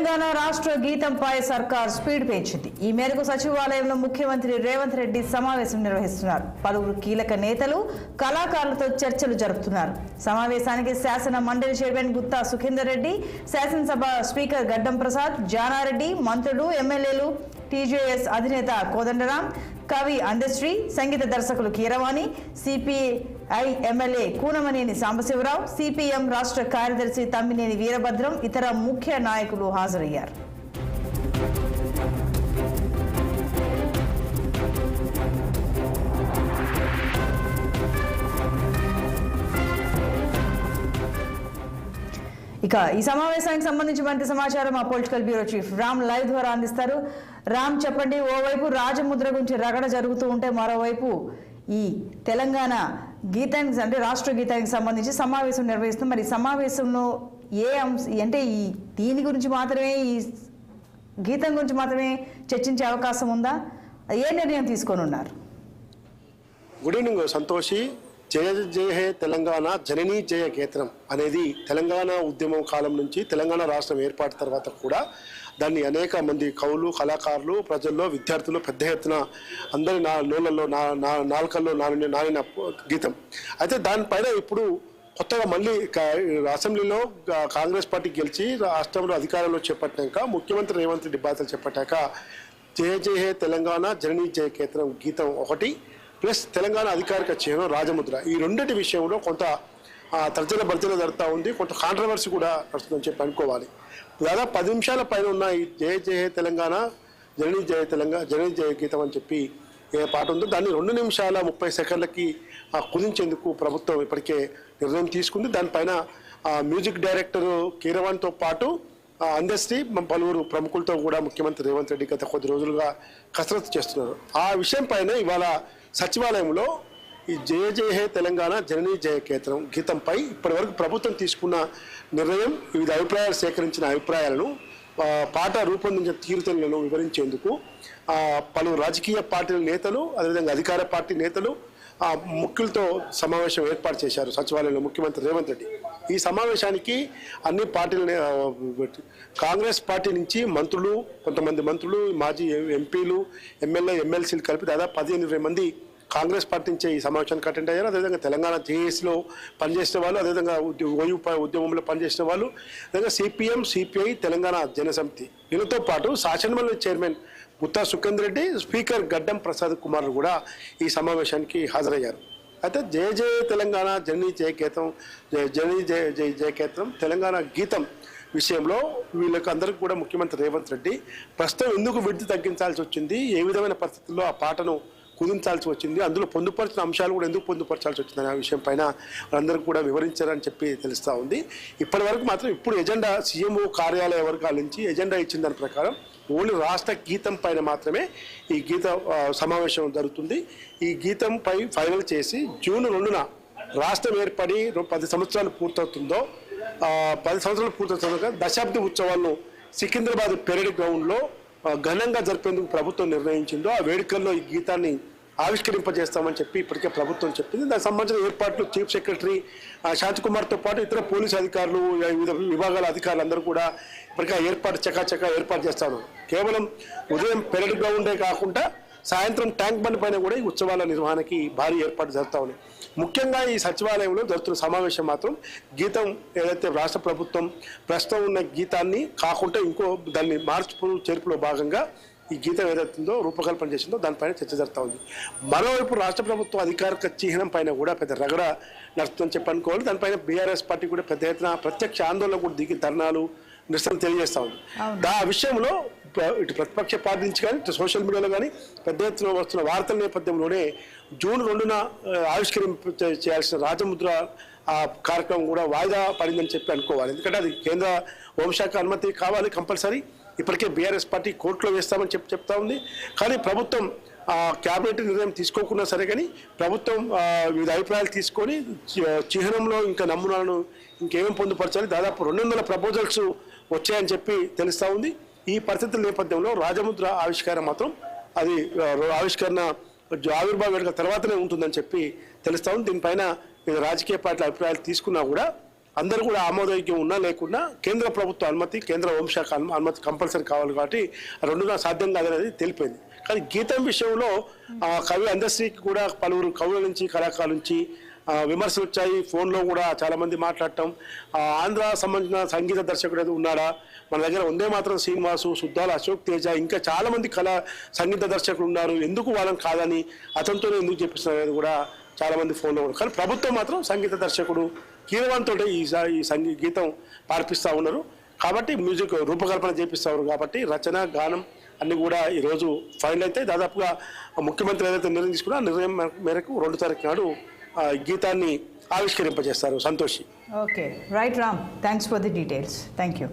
తెలంగాణ రాష్ట్ర గీతంపై సర్కార్ స్పీడ్ పెంచింది. ఈ మేరకు సచివాలయంలో ముఖ్యమంత్రి రేవంత్ రెడ్డి సమావేశం నిర్వహిస్తున్నారు. పలువురు కీలక నేతలు, కళాకారులతో చర్చలు జరుపుతున్నారు. సమావేశానికి శాసన మండలి చైర్మన్ గుత్తా సుఖేందర్ రెడ్డి, శాసనసభ స్పీకర్ గడ్డం ప్రసాద్, జానారెడ్డి, మంత్రులు, ఎమ్మెల్యేలు, టీజేఎస్ అధినేత కోదండరాం, కవి అందశ్రీ, సంగీత దర్శకులు Keeravani, CPI MLA Kunamneni Sambasivarao, CPM రాష్ట్ర కార్యదర్శి తమ్మినేని వీరభద్రం, ఇతర ముఖ్య నాయకులు హాజరయ్యారు. ఇక ఈ సమావేశానికి సంబంధించి మరింత సమాచారం మా political bureau chief Ram live ద్వారా అందిస్తారు. రామ్, చెప్పండి. ఓవైపు రాజముద్ర గురించి రగడ జరుగుతూ ఉంటే మరోవైపు ఈ తెలంగాణ గీతానికి అంటే రాష్ట్ర గీతానికి సంబంధించి సమావేశం నిర్వహిస్తాం. మరి సమావేశంలో ఏ అంటే ఈ దీని గురించి మాత్రమే, ఈ గీతం గురించి మాత్రమే చర్చించే అవకాశం ఉందా? ఏ నిర్ణయం తీసుకొని ఉన్నారు? Good evening Santoshi. జయ జయ హే తెలంగాణ జననీ జయ కేత్రం అనేది తెలంగాణ ఉద్యమం కాలం నుంచి తెలంగాణ రాష్ట్రం ఏర్పాటు తర్వాత కూడా దాన్ని అనేక మంది కవులు, కళాకారులు, ప్రజల్లో, విద్యార్థులు పెద్ద ఎత్తున అందరి నోళ్ళల్లో నాలుకల్లో నానిన గీతం. అయితే దానిపైన ఇప్పుడు కొత్తగా మళ్ళీ అసెంబ్లీలో కాంగ్రెస్ పార్టీ గెలిచి రాష్ట్రంలో అధికారంలో చేపట్టాక ముఖ్యమంత్రి రేవంత్ రెడ్డి బాధ్యతలు చేపట్టాక జయ జయ హే తెలంగాణ జననీ జయ కేత్రం గీతం ఒకటి ప్లస్ తెలంగాణ అధికారిక చిహ్నం రాజముద్ర, ఈ రెండింటి విషయంలో కొంత తర్జన భర్జన జరుగుతూ ఉంది. కొంత కాంట్రవర్సీ కూడా నడుస్తుందని చెప్పి అనుకోవాలి. దాదాపు 10 నిమిషాల పైన ఉన్న ఈ జయ జయ హే తెలంగాణ జననీ జయ తెలంగాణ జననీ జయ గీతం అని చెప్పి ఏ పాట ఉందో దాన్ని 2 నిమిషాల 30 సెకండ్లకి కుదించేందుకు ప్రభుత్వం ఇప్పటికే నిర్ణయం తీసుకుంది. దానిపైన మ్యూజిక్ డైరెక్టర్ కీరవాణితో పాటు అందశ్రీ పలువురు ప్రముఖులతో కూడా ముఖ్యమంత్రి రేవంత్ రెడ్డి గత కొద్ది రోజులుగా కసరత్తు చేస్తున్నారు. ఆ విషయం పైన ఇవాళ సచివాలయంలో ఈ జయ జయ హే తెలంగాణ జననీ జయ కేత్రం గీతంపై ఇప్పటివరకు ప్రభుత్వం తీసుకున్న నిర్ణయం, వివిధ అభిప్రాయాలు సేకరించిన అభిప్రాయాలను, పాట రూపొందించిన తీరుతెన్నులను వివరించేందుకు పలు రాజకీయ పార్టీల నేతలు, అదేవిధంగా అధికార పార్టీ నేతలు ముఖ్యులతో సమావేశం ఏర్పాటు చేశారు సచివాలయంలో ముఖ్యమంత్రి రేవంత్ రెడ్డి. ఈ సమావేశానికి అన్ని పార్టీల కాంగ్రెస్ పార్టీ నుంచి మంత్రులు, కొంతమంది మంత్రులు, మాజీ ఎంపీలు, ఎమ్మెల్యే, ఎమ్మెల్సీలు కలిపి దాదాపు 15-20 మంది కాంగ్రెస్ పార్టీ నుంచి ఈ సమావేశానికి అటెండ్ అయ్యారు. అదేవిధంగా తెలంగాణ జేఏసీలో పనిచేసిన వాళ్ళు, అదేవిధంగా ఉద్యమంలో పనిచేసిన వాళ్ళు, అదేవిధంగా సిపిఎం, సిపిఐ, తెలంగాణ జనసమితి, వీళ్ళతో పాటు శాసనమండలి చైర్మన్ గుత్తా సుఖేందర్ రెడ్డి, స్పీకర్ గడ్డం ప్రసాద్ కుమార్ కూడా ఈ సమావేశానికి హాజరయ్యారు. అయితే జయ జయ తెలంగాణ జననీ జయ కేతం జననీ జయ జయ జయ కేత్రం తెలంగాణ గీతం విషయంలో వీళ్ళకి అందరికీ కూడా ముఖ్యమంత్రి రేవంత్ రెడ్డి ప్రస్తుతం ఎందుకు విడుదల తగ్గించాల్సి వచ్చింది, ఏ విధమైన పరిస్థితుల్లో ఆ పాటను కుదించాల్సి వచ్చింది, అందులో పొందుపరిచిన అంశాలు కూడా ఎందుకు పొందుపరచాల్సి వచ్చింది అనే విషయం పైన వాళ్ళందరికీ కూడా వివరించారని చెప్పి తెలుస్తూ ఉంది. ఇప్పటి వరకు మాత్రం ఇప్పుడు ఎజెండా సీఎంఓ కార్యాలయ వర్గాల నుంచి ఎజెండా ఇచ్చిన దాని ప్రకారం ఓన్లీ రాష్ట్ర గీతం పైన మాత్రమే ఈ గీత సమావేశం జరుగుతుంది. ఈ గీతంపై ఫైనల్ చేసి జూన్ 2న రాష్ట్రం ఏర్పడి 10 సంవత్సరాలు పూర్తవుతుందో 10 సంవత్సరాలు పూర్తవుతుందో దశాబ్ది ఉత్సవాలను సికింద్రాబాద్ పెరేడ్ గ్రౌండ్లో ఘనంగా జరిపేందుకు ప్రభుత్వం నిర్ణయించిందో ఆ వేడుకల్లో ఈ గీతాన్ని ఆవిష్కరింపజేస్తామని చెప్పి ఇప్పటికే ప్రభుత్వం చెప్పింది. దానికి సంబంధించిన ఏర్పాట్లు చీఫ్ సెక్రటరీ శాంతికుమార్తో పాటు ఇతర పోలీసు అధికారులు, వివిధ విభాగాల అధికారులు అందరూ కూడా ఇప్పటికే చకాచకా ఏర్పాటు చేస్తాను. కేవలం ఉదయం పెరేడ్ గ్రౌండే కాకుండా సాయంత్రం ట్యాంక్ బండ్ పైన కూడా ఈ ఉత్సవాల నిర్వహణకి భారీ ఏర్పాటు జరుగుతూ ఉన్నాయి. ముఖ్యంగా ఈ సచివాలయంలో జరుగుతున్న సమావేశం మాత్రం గీతం ఏదైతే రాష్ట్ర ప్రభుత్వం ప్రస్తుతం ఉన్న గీతాన్ని కాకుండా ఇంకో దాన్ని మార్పు చేర్పులో భాగంగా ఈ గీతం ఏదైతుందో రూపకల్పన చేసిందో దానిపైన చర్చ జరుగుతూ ఉంది. మరోవైపు రాష్ట్ర ప్రభుత్వం అధికారిక చిహ్నం పైన కూడా పెద్ద రగడ నడుస్తుందని చెప్పి అనుకోవాలి. దానిపైన బీఆర్ఎస్ పార్టీ కూడా పెద్ద ఎత్తున ప్రత్యక్ష ఆందోళన కూడా దిగి ధర్నాలు, నిరసన తెలియజేస్తూ ఉంది. ఆ విషయంలో ఇటు ప్రతిపక్ష పార్టీ నుంచి కానీ ఇటు సోషల్ మీడియాలో కానీ పెద్ద ఎత్తున వస్తున్న వార్తల నేపథ్యంలోనే జూన్ 2న చేయాల్సిన రాజముద్ర కార్యక్రమం కూడా వాయిదా పడిందని చెప్పి అనుకోవాలి. ఎందుకంటే అది కేంద్ర హోంశాఖ అనుమతి కావాలి కంపల్సరీ. ఇప్పటికే బీఆర్ఎస్ పార్టీ కోర్టులో వేస్తామని చెప్తా ఉంది. కానీ ప్రభుత్వం క్యాబినెట్ నిర్ణయం తీసుకోకున్నా సరే కానీ ప్రభుత్వం వివిధ అభిప్రాయాలు తీసుకొని చిహ్నంలో ఇంకా నమూనాలను ఇంకేమేమి పొందుపరచాలి, దాదాపు 200 ప్రపోజల్స్ వచ్చాయని చెప్పి తెలుస్తూ ఉంది. ఈ పరిస్థితుల నేపథ్యంలో రాజముద్ర ఆవిష్కారం మాత్రం అది ఆవిష్కరణ ఆవిర్భావ వేడుక తర్వాతనే ఉంటుందని చెప్పి తెలుస్తూ ఉంది. దీనిపైన రాజకీయ పార్టీల అభిప్రాయాలు తీసుకున్నా కూడా అందరూ కూడా ఆమోదయోగ్యం ఉన్నా లేకున్నా కేంద్ర ప్రభుత్వ అనుమతి, కేంద్ర హోంశాఖ అనుమతి కంపల్సరీ కావాలి కాబట్టి రెండుగా సాధ్యం కాదనేది తెలిపింది. కానీ గీతం విషయంలో కవి అందశ్రీకి కూడా పలువురు కవుల నుంచి కళాకారుల నుంచి విమర్శలు వచ్చాయి. ఫోన్లో కూడా చాలామంది మాట్లాడటం, ఆంధ్ర సంబంధించిన సంగీత దర్శకుడు ఏదో ఉన్నాడా, మన దగ్గర వందే మాత్రం శ్రీనివాసు, సుద్దాల అశోక్ తేజ, ఇంకా చాలామంది సంగీత దర్శకులు ఉన్నారు, ఎందుకు వాళ్ళని కాదని అతనితోనే ఎందుకు చెప్పిస్తున్నారు కూడా చాలామంది ఫోన్లో ఉన్నారు. కానీ ప్రభుత్వం మాత్రం సంగీత దర్శకుడు కీరవాన్తో ఈ గీతం పార్పిస్తూ ఉన్నారు కాబట్టి, మ్యూజిక్ రూపకల్పన చేపిస్తారు కాబట్టి రచన గానం అన్ని కూడా ఈరోజు ఫైనల్ అయితే దాదాపుగా ముఖ్యమంత్రి ఏదైతే నిర్ణయం తీసుకున్నా ఆ నిర్ణయం మేరకు 2 తారీఖు నాడు గీతాన్ని ఆవిష్కరింపజేస్తారు Santoshi. Okay, right Ram, thanks for the details. Thank you.